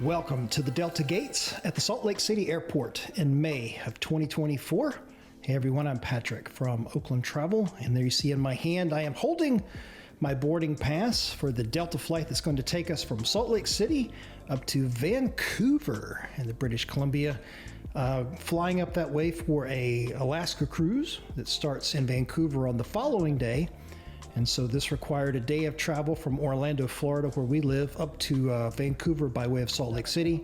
Welcome to the Delta Gates at the Salt Lake City Airport in May of 2024. Hey everyone, I'm Patrick from Oakland Travel, and there you see in my hand I am holding my boarding pass for the Delta flight that's going to take us from Salt Lake City up to Vancouver in the British Columbia, flying up that way for a Alaska cruise that starts in Vancouver on the following day. And so this required a day of travel from Orlando, Florida, where we live, up to Vancouver by way of Salt Lake City.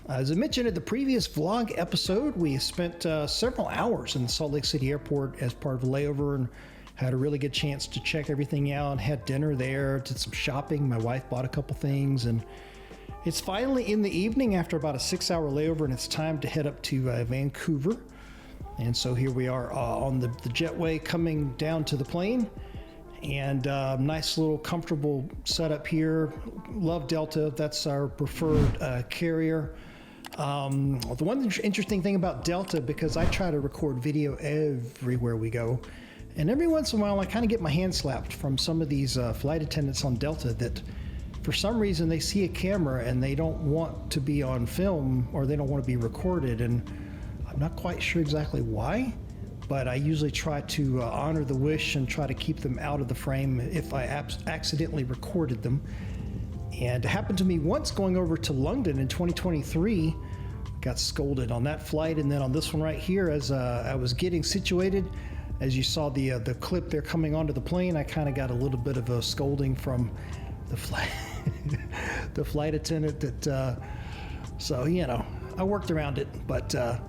As I mentioned in the previous vlog episode, we spent several hours in the Salt Lake City airport as part of a layover and had a really good chance to check everything out, had dinner there, did some shopping. My wife bought a couple things, and it's finally in the evening after about a 6-hour layover, and it's time to head up to Vancouver. And so here we are on the jetway coming down to the plane. And nice little comfortable setup here. Love Delta. That's our preferred carrier. The one interesting thing about Delta, because I try to record video everywhere we go, and every once in a while I kind of get my hand slapped from some of these flight attendants on Delta that for some reason they see a camera and they don't want to be on film, or they don't want to be recorded, and I'm not quite sure exactly why. But I usually try to honor the wish and try to keep them out of the frame if I accidentally recorded them. And it happened to me once going over to London in 2023. Got scolded on that flight, and then on this one right here, as I was getting situated, as you saw the clip there coming onto the plane, I kind of got a little bit of a scolding from the flight the flight attendant. That so you know, I worked around it, but a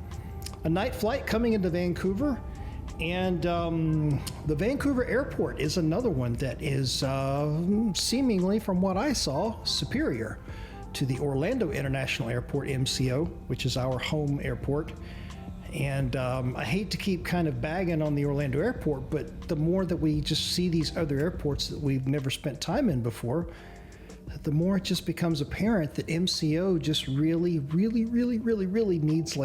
night flight coming into Vancouver. And the Vancouver airport is another one that is seemingly, from what I saw, superior to the Orlando International Airport, MCO, which is our home airport. And I hate to keep kind of bagging on the Orlando airport, but the more that we just see these other airports that we've never spent time in before, the more it just becomes apparent that MCO just really needs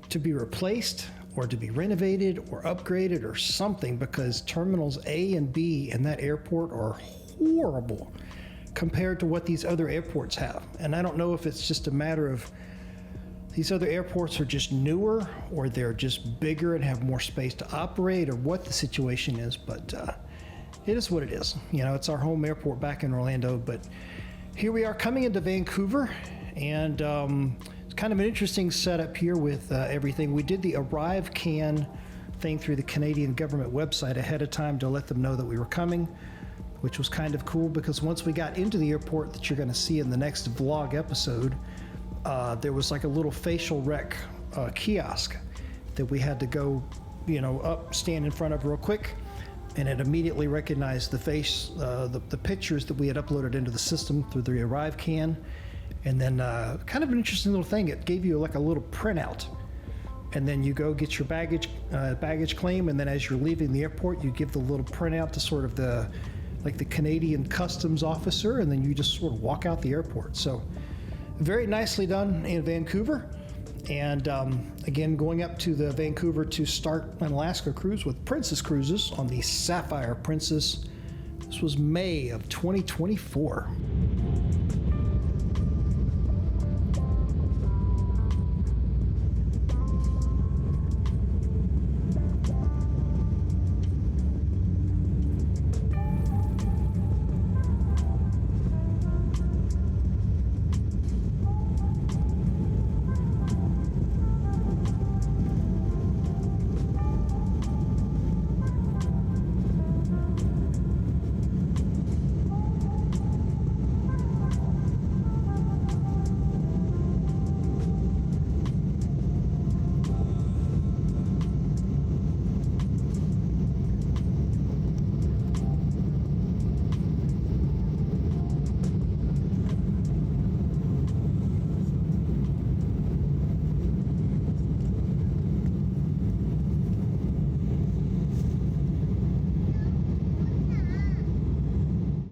to be replaced, or to be renovated or upgraded or something, because terminals A and B in that airport are horrible compared to what these other airports have. And I don't know if it's just a matter of these other airports are just newer, or they're just bigger and have more space to operate, or what the situation is, but it is what it is. You know, it's our home airport back in Orlando, but here we are coming into Vancouver, and kind of an interesting setup here with everything. We did the Arrive Can thing through the Canadian government website ahead of time to let them know that we were coming, which was kind of cool, because once we got into the airport, that you're going to see in the next vlog episode, there was like a little facial rec kiosk that we had to go, up, stand in front of real quick, and it immediately recognized the face, the pictures that we had uploaded into the system through the Arrive Can. And then kind of an interesting little thing, it gave you like a little printout, and then you go get your baggage claim, and then as you're leaving the airport, you give the little printout to sort of the Canadian customs officer, and then you just sort of walk out the airport. So very nicely done in Vancouver. And again, going up to the Vancouver to start an Alaska cruise with Princess Cruises on the Sapphire Princess. This was May of 2024.